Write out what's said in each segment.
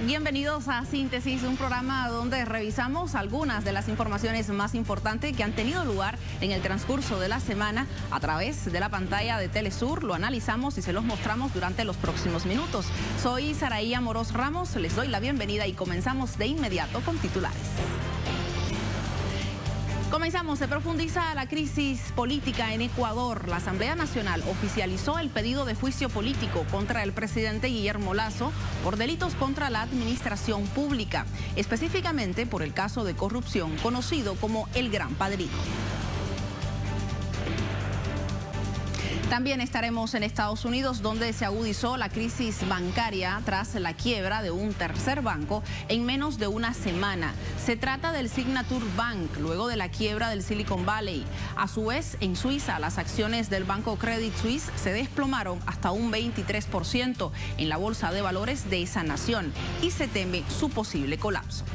Bienvenidos a Síntesis, un programa donde revisamos algunas de las informaciones más importantes que han tenido lugar en el transcurso de la semana a través de la pantalla de Telesur. Lo analizamos y se los mostramos durante los próximos minutos. Soy Saraí Amorós Ramos, les doy la bienvenida y comenzamos de inmediato con titulares. Comenzamos, se profundiza la crisis política en Ecuador. La Asamblea Nacional oficializó el pedido de juicio político contra el presidente Guillermo Lasso por delitos contra la administración pública, específicamente por el caso de corrupción conocido como el Gran Padrino. También estaremos en Estados Unidos, donde se agudizó la crisis bancaria tras la quiebra de un tercer banco en menos de una semana. Se trata del Signature Bank, luego de la quiebra del Silicon Valley. A su vez, en Suiza, las acciones del banco Credit Suisse se desplomaron hasta un 23% en la bolsa de valores de esa nación y se teme su posible colapso.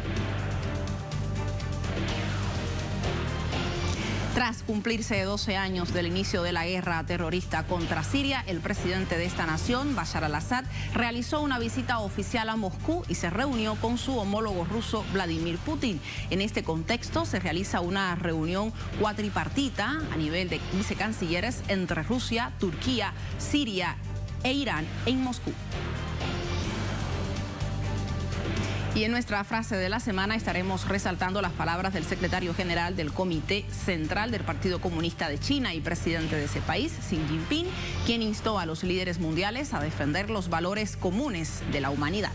Tras cumplirse 12 años del inicio de la guerra terrorista contra Siria, el presidente de esta nación, Bashar al-Assad, realizó una visita oficial a Moscú y se reunió con su homólogo ruso, Vladimir Putin. En este contexto se realiza una reunión cuatripartita a nivel de vicecancilleres entre Rusia, Turquía, Siria e Irán en Moscú. Y en nuestra frase de la semana estaremos resaltando las palabras del secretario general del Comité Central del Partido Comunista de China y presidente de ese país, Xi Jinping, quien instó a los líderes mundiales a defender los valores comunes de la humanidad.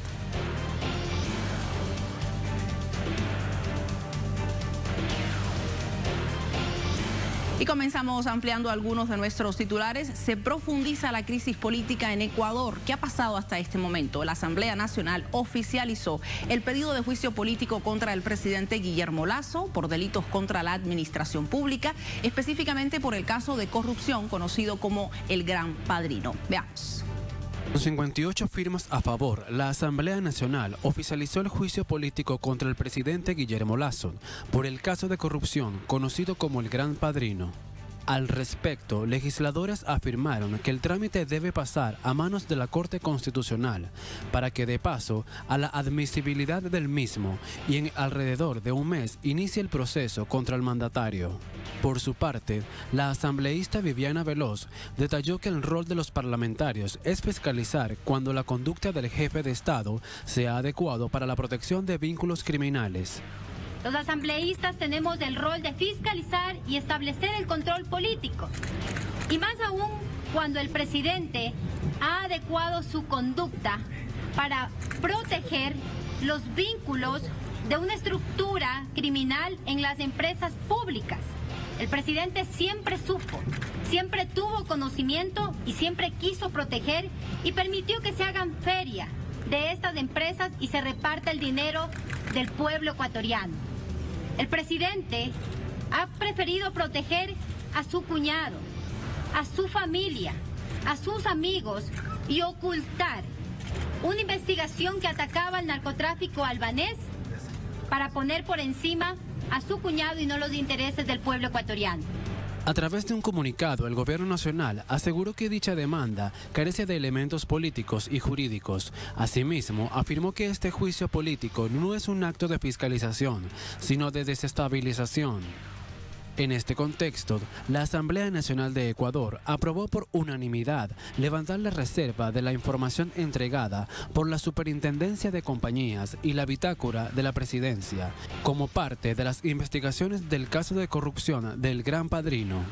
Y comenzamos ampliando algunos de nuestros titulares. Se profundiza la crisis política en Ecuador. ¿Qué ha pasado hasta este momento? La Asamblea Nacional oficializó el pedido de juicio político contra el presidente Guillermo Lasso por delitos contra la administración pública, específicamente por el caso de corrupción conocido como el Gran Padrino. Veamos. Con 58 firmas a favor, la Asamblea Nacional oficializó el juicio político contra el presidente Guillermo Lasso por el caso de corrupción conocido como el Gran Padrino. Al respecto, legisladores afirmaron que el trámite debe pasar a manos de la Corte Constitucional para que dé paso a la admisibilidad del mismo y en alrededor de un mes inicie el proceso contra el mandatario. Por su parte, la asambleísta Viviana Veloz detalló que el rol de los parlamentarios es fiscalizar cuando la conducta del jefe de Estado sea adecuado para la protección de vínculos criminales. Los asambleístas tenemos el rol de fiscalizar y establecer el control político. Y más aún cuando el presidente ha adecuado su conducta para proteger los vínculos de una estructura criminal en las empresas públicas. El presidente siempre supo, siempre tuvo conocimiento y siempre quiso proteger y permitió que se hagan feria de estas empresas y se reparta el dinero del pueblo ecuatoriano. El presidente ha preferido proteger a su cuñado, a su familia, a sus amigos y ocultar una investigación que atacaba al narcotráfico albanés para poner por encima a su cuñado y no los intereses del pueblo ecuatoriano. A través de un comunicado, el Gobierno Nacional aseguró que dicha demanda carece de elementos políticos y jurídicos. Asimismo, afirmó que este juicio político no es un acto de fiscalización, sino de desestabilización. En este contexto, la Asamblea Nacional de Ecuador aprobó por unanimidad levantar la reserva de la información entregada por la Superintendencia de Compañías y la bitácora de la Presidencia, como parte de las investigaciones del caso de corrupción del Gran Padrino.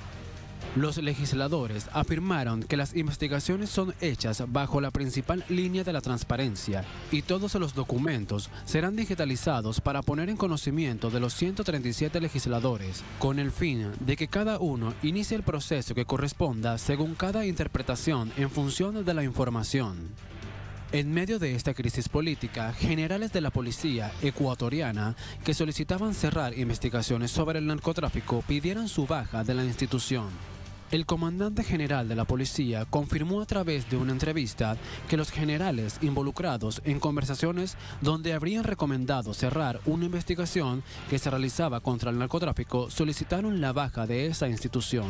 Los legisladores afirmaron que las investigaciones son hechas bajo la principal línea de la transparencia y todos los documentos serán digitalizados para poner en conocimiento de los 137 legisladores, con el fin de que cada uno inicie el proceso que corresponda según cada interpretación en función de la información. En medio de esta crisis política, generales de la policía ecuatoriana que solicitaban cerrar investigaciones sobre el narcotráfico pidieron su baja de la institución. El comandante general de la policía confirmó a través de una entrevista que los generales involucrados en conversaciones donde habrían recomendado cerrar una investigación que se realizaba contra el narcotráfico solicitaron la baja de esa institución.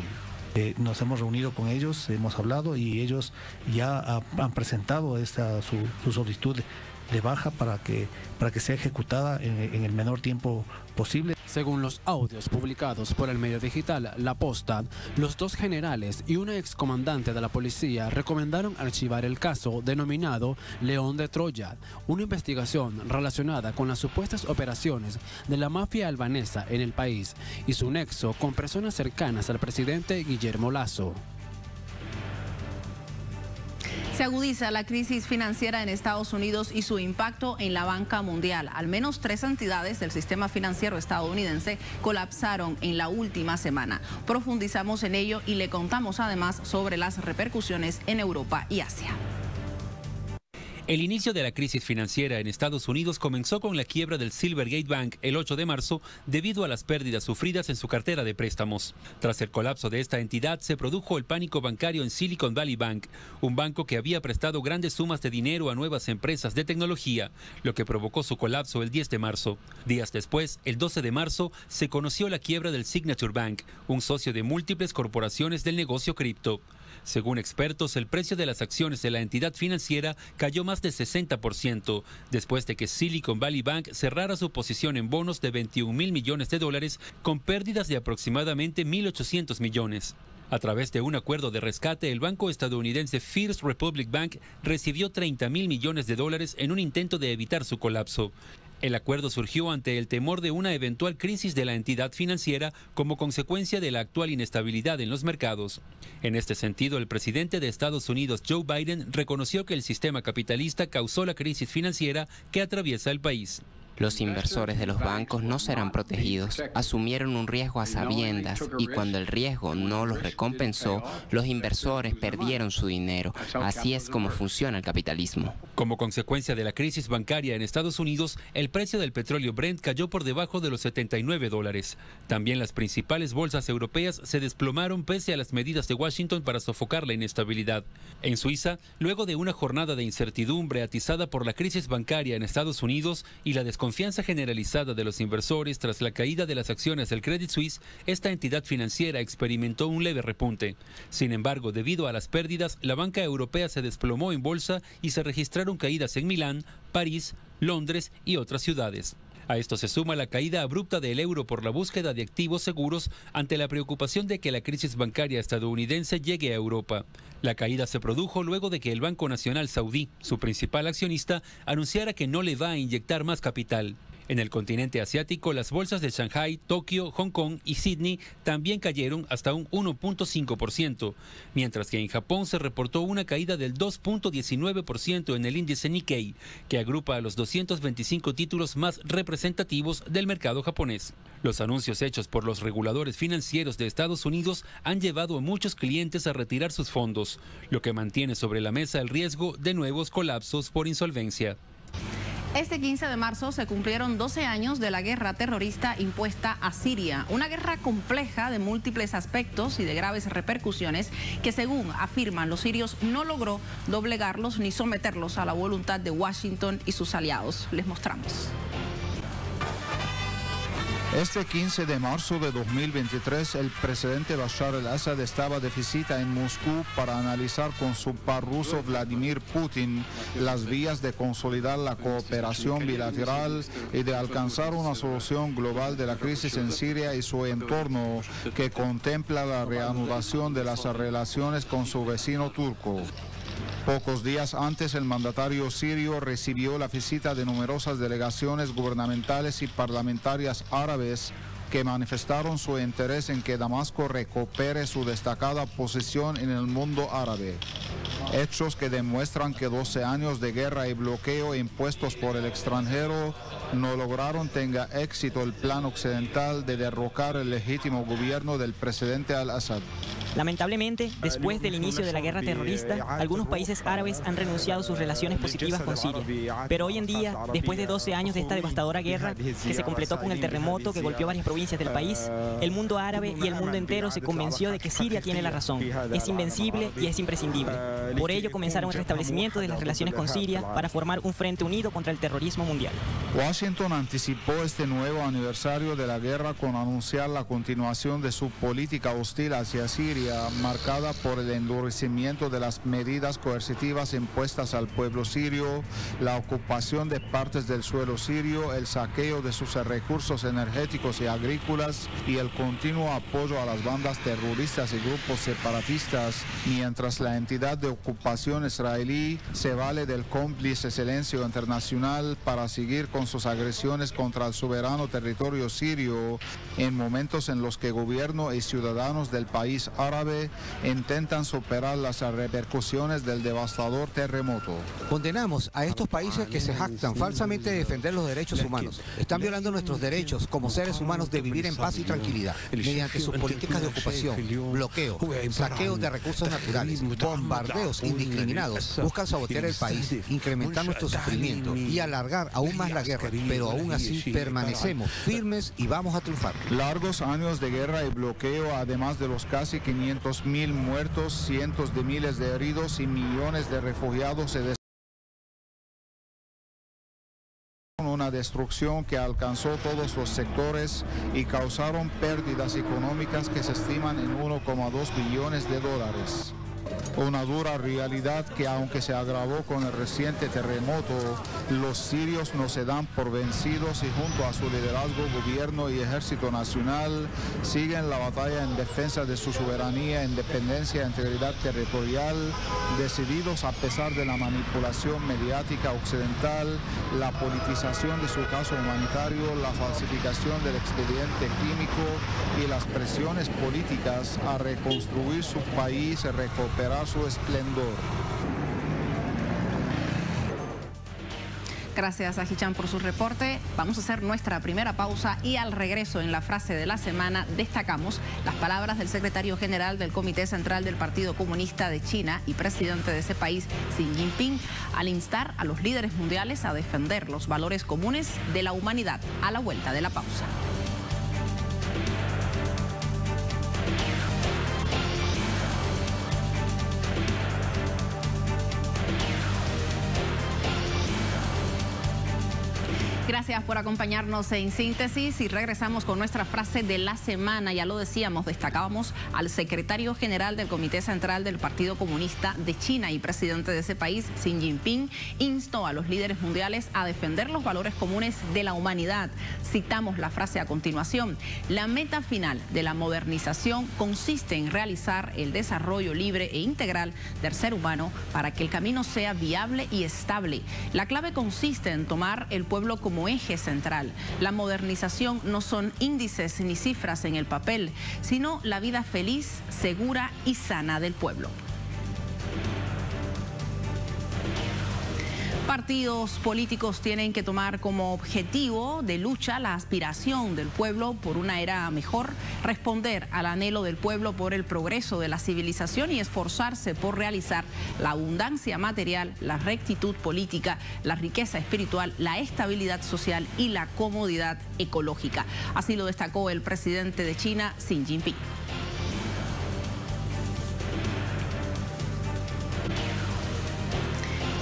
Nos hemos reunido con ellos, hemos hablado y ellos ya han presentado su solicitud baja para que sea ejecutada en el menor tiempo posible. Según los audios publicados por el medio digital La Posta, los dos generales y una excomandante de la policía recomendaron archivar el caso denominado León de Troya, una investigación relacionada con las supuestas operaciones de la mafia albanesa en el país y su nexo con personas cercanas al presidente Guillermo Lasso. Se agudiza la crisis financiera en Estados Unidos y su impacto en la banca mundial. Al menos 3 entidades del sistema financiero estadounidense colapsaron en la última semana. Profundizamos en ello y le contamos además sobre las repercusiones en Europa y Asia. El inicio de la crisis financiera en Estados Unidos comenzó con la quiebra del Silvergate Bank el 8 de marzo debido a las pérdidas sufridas en su cartera de préstamos. Tras el colapso de esta entidad se produjo el pánico bancario en Silicon Valley Bank, un banco que había prestado grandes sumas de dinero a nuevas empresas de tecnología, lo que provocó su colapso el 10 de marzo. Días después, el 12 de marzo, se conoció la quiebra del Signature Bank, un socio de múltiples corporaciones del negocio cripto. Según expertos, el precio de las acciones de la entidad financiera cayó más del 60% después de que Silicon Valley Bank cerrara su posición en bonos de $21.000 millones con pérdidas de aproximadamente 1.800 millones. A través de un acuerdo de rescate, el banco estadounidense First Republic Bank recibió $30.000 millones en un intento de evitar su colapso. El acuerdo surgió ante el temor de una eventual crisis de la entidad financiera como consecuencia de la actual inestabilidad en los mercados. En este sentido, el presidente de Estados Unidos, Joe Biden, reconoció que el sistema capitalista causó la crisis financiera que atraviesa el país. Los inversores de los bancos no serán protegidos, asumieron un riesgo a sabiendas y cuando el riesgo no los recompensó, los inversores perdieron su dinero. Así es como funciona el capitalismo. Como consecuencia de la crisis bancaria en Estados Unidos, el precio del petróleo Brent cayó por debajo de los $79. También las principales bolsas europeas se desplomaron pese a las medidas de Washington para sofocar la inestabilidad. En Suiza, luego de una jornada de incertidumbre atizada por la crisis bancaria en Estados Unidos y la desconfianza generalizada de los inversores tras la caída de las acciones del Credit Suisse, esta entidad financiera experimentó un leve repunte. Sin embargo, debido a las pérdidas, la banca europea se desplomó en bolsa y se registraron caídas en Milán, París, Londres y otras ciudades. A esto se suma la caída abrupta del euro por la búsqueda de activos seguros ante la preocupación de que la crisis bancaria estadounidense llegue a Europa. La caída se produjo luego de que el Banco Nacional Saudí, su principal accionista, anunciara que no le va a inyectar más capital. En el continente asiático, las bolsas de Shanghái, Tokio, Hong Kong y Sydney también cayeron hasta un 1.5%, mientras que en Japón se reportó una caída del 2.19% en el índice Nikkei, que agrupa a los 225 títulos más representativos del mercado japonés. Los anuncios hechos por los reguladores financieros de Estados Unidos han llevado a muchos clientes a retirar sus fondos, lo que mantiene sobre la mesa el riesgo de nuevos colapsos por insolvencia. Este 15 de marzo se cumplieron 12 años de la guerra terrorista impuesta a Siria, una guerra compleja de múltiples aspectos y de graves repercusiones que, según afirman los sirios, no logró doblegarlos ni someterlos a la voluntad de Washington y sus aliados. Les mostramos. Este 15 de marzo de 2023, el presidente Bashar al-Assad estaba de visita en Moscú para analizar con su par ruso Vladimir Putin las vías de consolidar la cooperación bilateral y de alcanzar una solución global de la crisis en Siria y su entorno, que contempla la reanudación de las relaciones con su vecino turco. Pocos días antes, el mandatario sirio recibió la visita de numerosas delegaciones gubernamentales y parlamentarias árabes que manifestaron su interés en que Damasco recupere su destacada posición en el mundo árabe. Hechos que demuestran que 12 años de guerra y bloqueo impuestos por el extranjero no lograron tenga éxito el plan occidental de derrocar el legítimo gobierno del presidente al-Assad. Lamentablemente, después del inicio de la guerra terrorista, algunos países árabes han renunciado a sus relaciones positivas con Siria. Pero hoy en día, después de 12 años de esta devastadora guerra, que se completó con el terremoto que golpeó varias provincias del país, el mundo árabe y el mundo entero se convenció de que Siria tiene la razón, es invencible y es imprescindible. Por ello comenzaron el restablecimiento de las relaciones con Siria para formar un frente unido contra el terrorismo mundial. Washington anticipó este nuevo aniversario de la guerra con anunciar la continuación de su política hostil hacia Siria Siria, marcada por el endurecimiento de las medidas coercitivas impuestas al pueblo sirio, la ocupación de partes del suelo sirio, el saqueo de sus recursos energéticos y agrícolas y el continuo apoyo a las bandas terroristas y grupos separatistas, mientras la entidad de ocupación israelí se vale del cómplice silencio internacional para seguir con sus agresiones contra el soberano territorio sirio en momentos en los que gobierno y ciudadanos del país árabe intentan superar las repercusiones del devastador terremoto. Condenamos a estos países que se jactan falsamente de defender los derechos humanos. Están violando nuestros derechos como seres humanos de vivir en paz y tranquilidad mediante sus políticas de ocupación, bloqueo, saqueo de recursos naturales, bombardeos indiscriminados. Buscan sabotear el país, incrementar nuestro sufrimiento y alargar aún más la guerra, pero aún así permanecemos firmes y vamos a triunfar. Largos años de guerra y bloqueo, además de los casi 500.000 muertos, cientos de miles de heridos y millones de refugiados, se una destrucción que alcanzó todos los sectores y causaron pérdidas económicas que se estiman en 1,2 billones de dólares. Una dura realidad que, aunque se agravó con el reciente terremoto, los sirios no se dan por vencidos y junto a su liderazgo, gobierno y ejército nacional siguen la batalla en defensa de su soberanía, independencia e integridad territorial, decididos a pesar de la manipulación mediática occidental, la politización de su caso humanitario, la falsificación del expediente químico y las presiones políticas a reconstruir su país y recuperar su esplendor. Gracias a Hicham por su reporte. Vamos a hacer nuestra primera pausa y al regreso en la frase de la semana destacamos las palabras del secretario general del Comité Central del Partido Comunista de China y presidente de ese país, Xi Jinping, al instar a los líderes mundiales a defender los valores comunes de la humanidad. A la vuelta de la pausa. Gracias por acompañarnos en Síntesis y regresamos con nuestra frase de la semana. Ya lo decíamos, destacábamos al secretario general del Comité Central del Partido Comunista de China y presidente de ese país, Xi Jinping, instó a los líderes mundiales a defender los valores comunes de la humanidad. Citamos la frase a continuación: la meta final de la modernización consiste en realizar el desarrollo libre e integral del ser humano para que el camino sea viable y estable. La clave consiste en tomar el pueblo como eje central. La modernización no son índices ni cifras en el papel, sino la vida feliz, segura y sana del pueblo. Partidos políticos tienen que tomar como objetivo de lucha la aspiración del pueblo por una era mejor, responder al anhelo del pueblo por el progreso de la civilización y esforzarse por realizar la abundancia material, la rectitud política, la riqueza espiritual, la estabilidad social y la comodidad ecológica. Así lo destacó el presidente de China, Xi Jinping.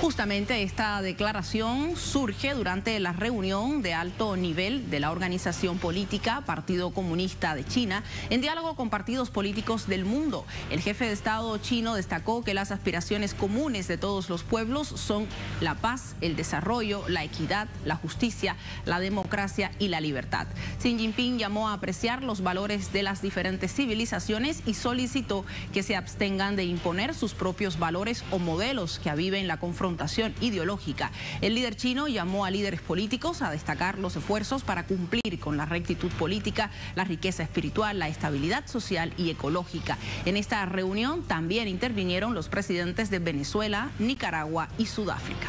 Justamente esta declaración surge durante la reunión de alto nivel de la organización política Partido Comunista de China en diálogo con partidos políticos del mundo. El jefe de Estado chino destacó que las aspiraciones comunes de todos los pueblos son la paz, el desarrollo, la equidad, la justicia, la democracia y la libertad. Xi Jinping llamó a apreciar los valores de las diferentes civilizaciones y solicitó que se abstengan de imponer sus propios valores o modelos que aviven la confrontación ideológica. El líder chino llamó a líderes políticos a destacar los esfuerzos para cumplir con la rectitud política, la riqueza espiritual, la estabilidad social y ecológica. En esta reunión también intervinieron los presidentes de Venezuela, Nicaragua y Sudáfrica.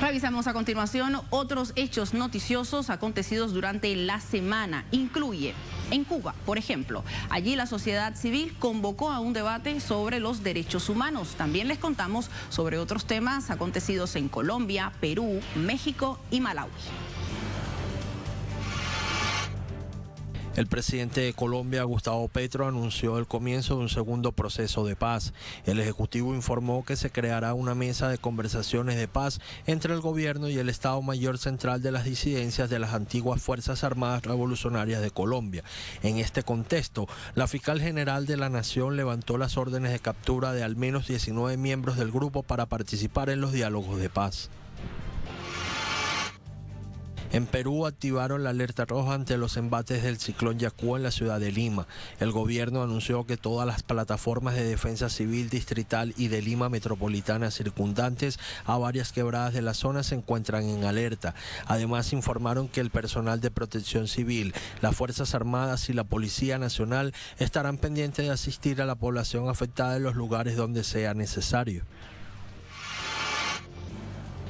Revisamos a continuación otros hechos noticiosos acontecidos durante la semana. Incluye en Cuba, por ejemplo. Allí la sociedad civil convocó a un debate sobre los derechos humanos. También les contamos sobre otros temas acontecidos en Colombia, Perú, México y Malawi. El presidente de Colombia, Gustavo Petro, anunció el comienzo de un segundo proceso de paz. El Ejecutivo informó que se creará una mesa de conversaciones de paz entre el gobierno y el Estado Mayor Central de las disidencias de las antiguas Fuerzas Armadas Revolucionarias de Colombia. En este contexto, la fiscal general de la Nación levantó las órdenes de captura de al menos 19 miembros del grupo para participar en los diálogos de paz. En Perú activaron la alerta roja ante los embates del ciclón Yaku en la ciudad de Lima. El gobierno anunció que todas las plataformas de defensa civil distrital y de Lima metropolitana circundantes a varias quebradas de la zona se encuentran en alerta. Además informaron que el personal de protección civil, las Fuerzas Armadas y la Policía Nacional estarán pendientes de asistir a la población afectada en los lugares donde sea necesario.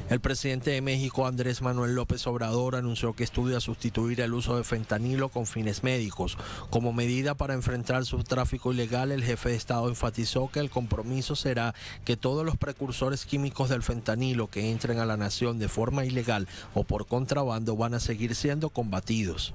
El presidente de México, Andrés Manuel López Obrador, anunció que estudia sustituir el uso de fentanilo con fines médicos. Como medida para enfrentar su tráfico ilegal, el jefe de Estado enfatizó que el compromiso será que todos los precursores químicos del fentanilo que entren a la nación de forma ilegal o por contrabando van a seguir siendo combatidos.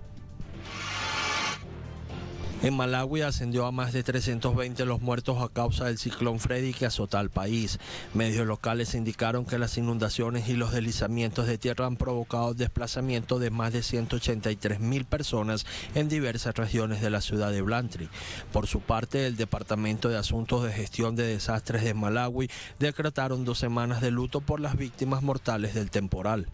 En Malawi ascendió a más de 320 los muertos a causa del ciclón Freddy que azota al país. Medios locales indicaron que las inundaciones y los deslizamientos de tierra han provocado el desplazamiento de más de 183.000 personas en diversas regiones de la ciudad de Blantyre. Por su parte, el Departamento de Asuntos de Gestión de Desastres de Malawi decretaron 2 semanas de luto por las víctimas mortales del temporal.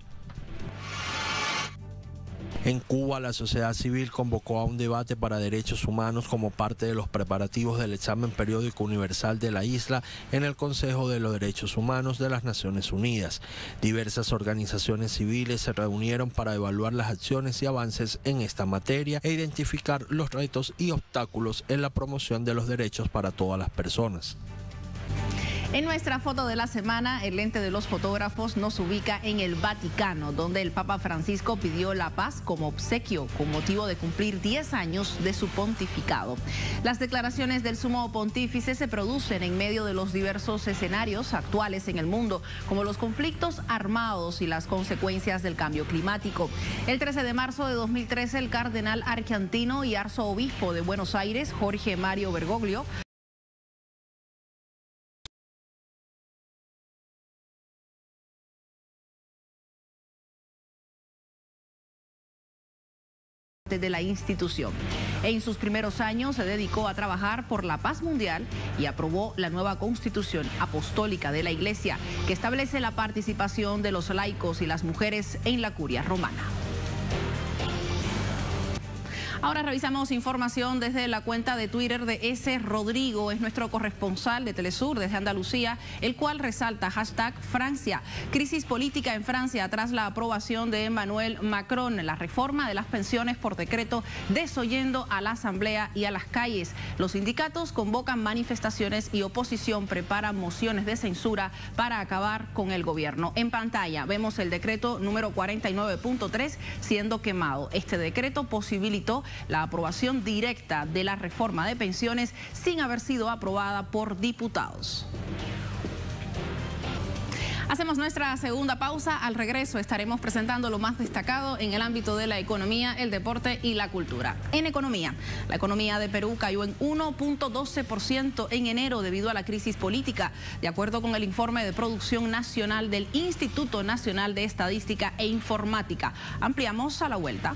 En Cuba, la sociedad civil convocó a un debate para derechos humanos como parte de los preparativos del examen periódico universal de la isla en el Consejo de los Derechos Humanos de las Naciones Unidas. Diversas organizaciones civiles se reunieron para evaluar las acciones y avances en esta materia e identificar los retos y obstáculos en la promoción de los derechos para todas las personas. En nuestra foto de la semana, el lente de los fotógrafos nos ubica en el Vaticano, donde el Papa Francisco pidió la paz como obsequio con motivo de cumplir 10 años de su pontificado. Las declaraciones del sumo pontífice se producen en medio de los diversos escenarios actuales en el mundo, como los conflictos armados y las consecuencias del cambio climático. El 13 de marzo de 2013, el cardenal argentino y arzobispo de Buenos Aires, Jorge Mario Bergoglio, de la institución. En sus primeros años se dedicó a trabajar por la paz mundial y aprobó la nueva Constitución Apostólica de la Iglesia, que establece la participación de los laicos y las mujeres en la curia romana. Ahora revisamos información desde la cuenta de Twitter de S. Rodrigo, es nuestro corresponsal de Telesur desde Andalucía, el cual resalta #Francia, crisis política en Francia tras la aprobación de Emmanuel Macron, la reforma de las pensiones por decreto desoyendo a la Asamblea y a las calles. Los sindicatos convocan manifestaciones y oposición prepara mociones de censura para acabar con el gobierno. En pantalla vemos el decreto número 49.3 siendo quemado. Este decreto posibilitó la aprobación directa de la reforma de pensiones sin haber sido aprobada por diputados. Hacemos nuestra segunda pausa. Al regreso estaremos presentando lo más destacado en el ámbito de la economía, el deporte y la cultura. En economía, la economía de Perú cayó en 1.12% en enero debido a la crisis política, de acuerdo con el informe de producción nacional del Instituto Nacional de Estadística e Informática. Ampliamos a la vuelta.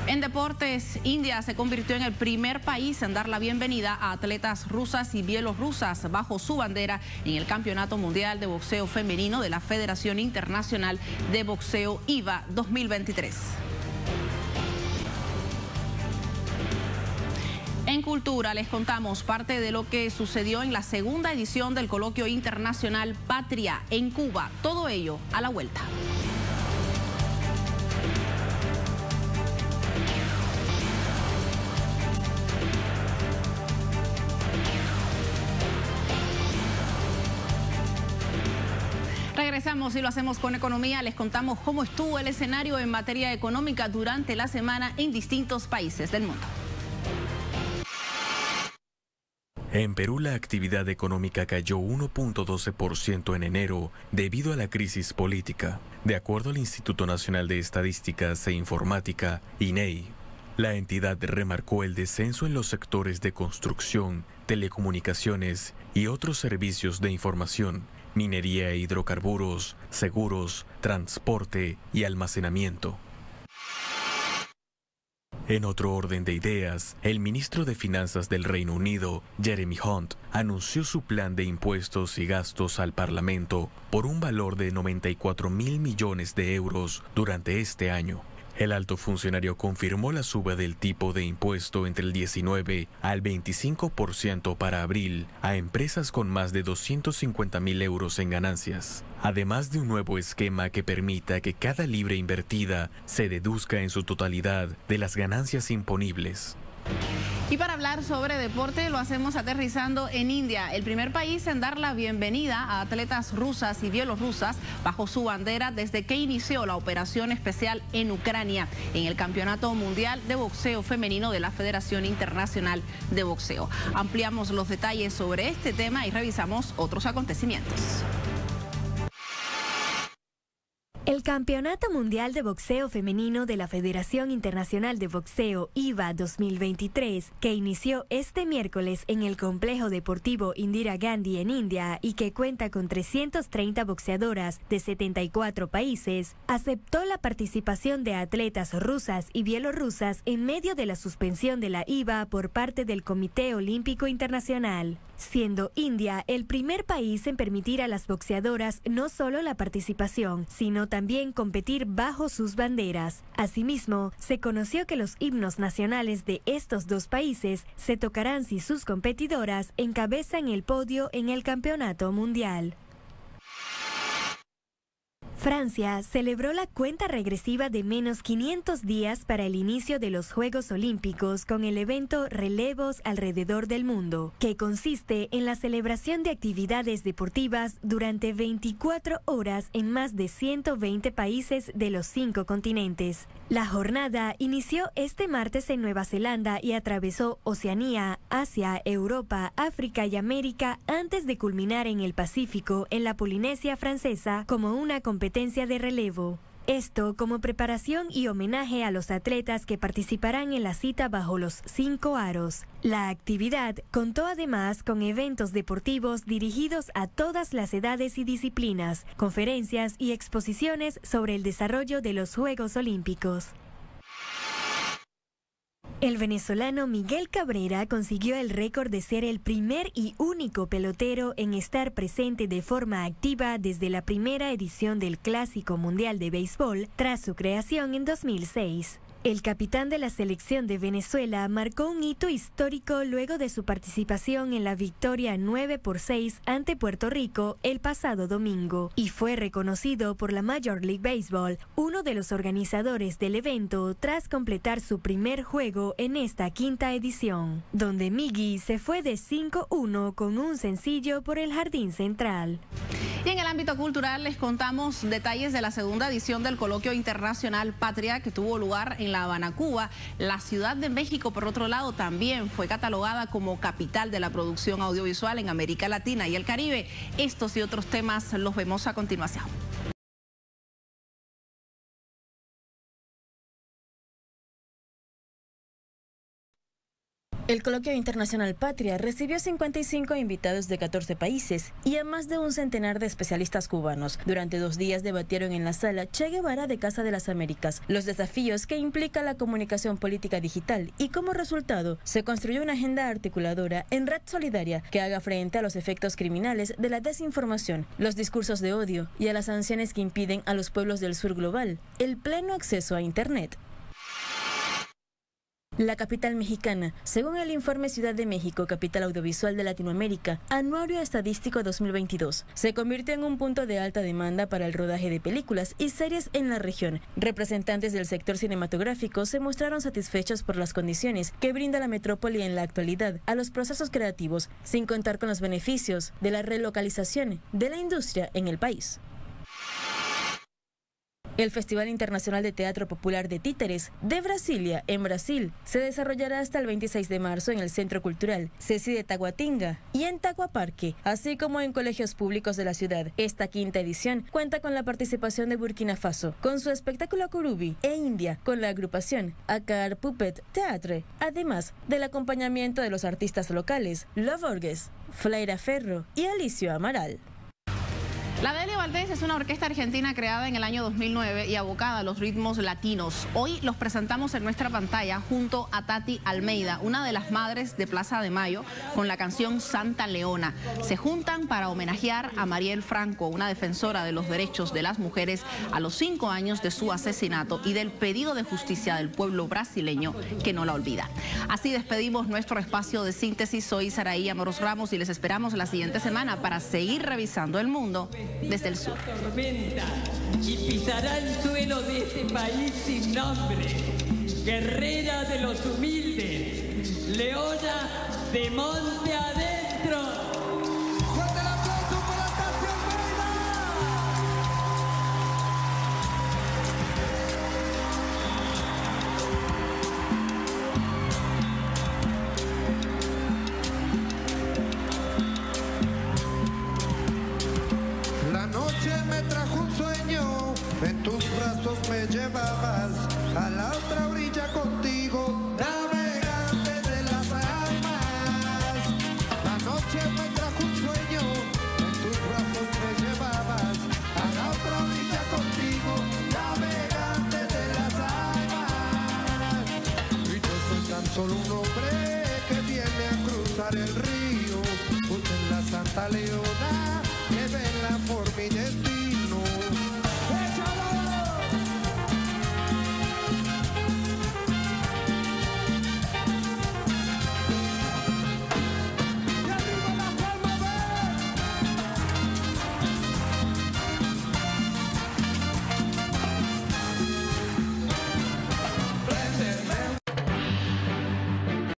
En deportes, India se convirtió en el primer país en dar la bienvenida a atletas rusas y bielorrusas bajo su bandera en el Campeonato Mundial de Boxeo Femenino de la Federación Internacional de Boxeo IVA 2023. En cultura les contamos parte de lo que sucedió en la segunda edición del Coloquio Internacional Patria en Cuba. Todo ello a la vuelta. Regresamos y lo hacemos con economía. Les contamos cómo estuvo el escenario en materia económica durante la semana en distintos países del mundo. En Perú la actividad económica cayó 1.12% en enero debido a la crisis política, de acuerdo al Instituto Nacional de Estadísticas e Informática, INEI. La entidad remarcó el descenso en los sectores de construcción, telecomunicaciones y otros servicios de información, minería e hidrocarburos, seguros, transporte y almacenamiento. En otro orden de ideas, el ministro de Finanzas del Reino Unido, Jeremy Hunt, anunció su plan de impuestos y gastos al Parlamento por un valor de 94.000 millones de euros durante este año. El alto funcionario confirmó la suba del tipo de impuesto entre el 19 al 25% para abril a empresas con más de 250.000 euros en ganancias, además de un nuevo esquema que permita que cada libra invertida se deduzca en su totalidad de las ganancias imponibles. Y para hablar sobre deporte lo hacemos aterrizando en India, el primer país en dar la bienvenida a atletas rusas y bielorrusas bajo su bandera desde que inició la operación especial en Ucrania en el Campeonato Mundial de Boxeo Femenino de la Federación Internacional de Boxeo. Ampliamos los detalles sobre este tema y revisamos otros acontecimientos. El Campeonato Mundial de Boxeo Femenino de la Federación Internacional de Boxeo, IBA 2023, que inició este miércoles en el Complejo Deportivo Indira Gandhi en India y que cuenta con 330 boxeadoras de 74 países, aceptó la participación de atletas rusas y bielorrusas en medio de la suspensión de la IBA por parte del Comité Olímpico Internacional, siendo India el primer país en permitir a las boxeadoras no solo la participación, sino también competir bajo sus banderas. Asimismo, se conoció que los himnos nacionales de estos dos países se tocarán si sus competidoras encabezan el podio en el campeonato mundial. Francia celebró la cuenta regresiva de menos 500 días para el inicio de los Juegos Olímpicos con el evento Relevos alrededor del mundo, que consiste en la celebración de actividades deportivas durante 24 horas en más de 120 países de los 5 continentes. La jornada inició este martes en Nueva Zelanda y atravesó Oceanía, Asia, Europa, África y América antes de culminar en el Pacífico, en la Polinesia Francesa, como una competencia de relevo. Esto como preparación y homenaje a los atletas que participarán en la cita bajo los 5 aros. La actividad contó además con eventos deportivos dirigidos a todas las edades y disciplinas, conferencias y exposiciones sobre el desarrollo de los Juegos Olímpicos. El venezolano Miguel Cabrera consiguió el récord de ser el primer y único pelotero en estar presente de forma activa desde la primera edición del Clásico Mundial de Béisbol tras su creación en 2006. El capitán de la selección de Venezuela marcó un hito histórico luego de su participación en la victoria 9-6 ante Puerto Rico el pasado domingo y fue reconocido por la Major League Baseball, uno de los organizadores del evento, tras completar su primer juego en esta quinta edición, donde Miggy se fue de 5-1 con un sencillo por el jardín central. Y en el ámbito cultural les contamos detalles de la segunda edición del Coloquio Internacional Patria que tuvo lugar en La Habana, Cuba. La Ciudad de México, por otro lado, también fue catalogada como capital de la producción audiovisual en América Latina y el Caribe. Estos y otros temas los vemos a continuación. El Coloquio Internacional Patria recibió 55 invitados de 14 países y a más de un centenar de especialistas cubanos. Durante 2 días debatieron en la sala Che Guevara de Casa de las Américas los desafíos que implica la comunicación política digital y como resultado se construyó una agenda articuladora en red solidaria que haga frente a los efectos criminales de la desinformación, los discursos de odio y a las sanciones que impiden a los pueblos del sur global el pleno acceso a Internet. La capital mexicana, según el informe Ciudad de México, capital audiovisual de Latinoamérica, Anuario Estadístico 2022, se convirtió en un punto de alta demanda para el rodaje de películas y series en la región. Representantes del sector cinematográfico se mostraron satisfechos por las condiciones que brinda la metrópoli en la actualidad a los procesos creativos, sin contar con los beneficios de la relocalización de la industria en el país. El Festival Internacional de Teatro Popular de Títeres de Brasilia, en Brasil, se desarrollará hasta el 26 de marzo en el Centro Cultural Ceci de Taguatinga y en Taguaparque, así como en colegios públicos de la ciudad. Esta quinta edición cuenta con la participación de Burkina Faso, con su espectáculo Kurubi, e India, con la agrupación Akar Puppet Theatre, además del acompañamiento de los artistas locales Lo Borges, Flaira Ferro y Alicio Amaral. La Delia Valdés es una orquesta argentina creada en el año 2009 y abocada a los ritmos latinos. Hoy los presentamos en nuestra pantalla junto a Tati Almeida, una de las madres de Plaza de Mayo, con la canción Santa Leona. Se juntan para homenajear a Mariel Franco, una defensora de los derechos de las mujeres, a los 5 años de su asesinato y del pedido de justicia del pueblo brasileño que no la olvida. Así despedimos nuestro espacio de síntesis. Soy Saraí Amoros Ramos y les esperamos la siguiente semana para seguir revisando el mundo desde el sur. Tormenta y pisará el suelo de este país sin nombre, guerrera de los humildes, leona de monte adentro. ¡Fuerte el aplauso para Tati Almeida! La noche me trajo un sueño, en tus brazos me llevabas a la otra orilla contigo, navegante de las almas. La noche me trajo un sueño, en tus brazos me llevabas a la otra orilla contigo, navegante de las almas. Y yo soy tan solo un hombre que viene a cruzar el río, justo en la Santa Leona.